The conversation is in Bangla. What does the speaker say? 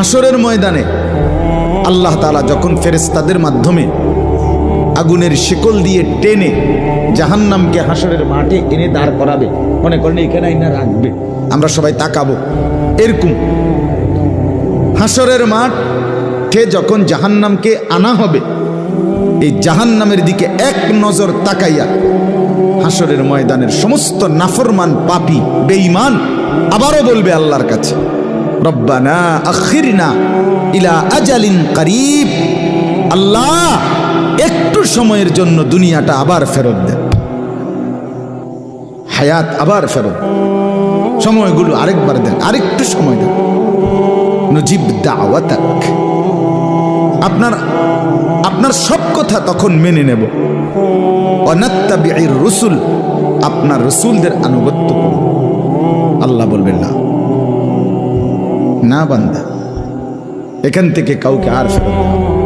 হাসরের ময়দানে আল্লাহ তাআলা যখন ফেরেশতাদের মাধ্যমে আগুনের শিকল দিয়ে টেনে জাহান্নামকে হাসরের মাঠে এনে দাঁড় করাবে, মনে করেন এখানে এনে রাখবে, আমরা সবাই তাকাবো, এরকম হাসরের মাঠে যখন জাহান্নামকে আনা হবে, এই জাহান্নামের দিকে এক নজর তাকাইয়া হাসরের ময়দানের সমস্ত নাফরমান পাপী বেঈমান আবারও বলবে আল্লাহর কাছে, রব্বানা আখিরনা ইলা আজালিন করিব, আল্লাহ একটু সময়ের জন্য দুনিয়াটা আবার ফেরত দেন, হায়াত আবার ফেরত, সময়গুলো আরেকবার দেন, আরেকটু সময় দেন, নজিব দাওয়াতাক, আপনার সব কথা তখন মেনে নেব, অনাত্তাবিউর রসুল, আপনার রসুলদের আনুগত্য করব। আল্লাহ বলবেন না, না বান্দা, এখান থেকে কাউকে আর ফেরত দেব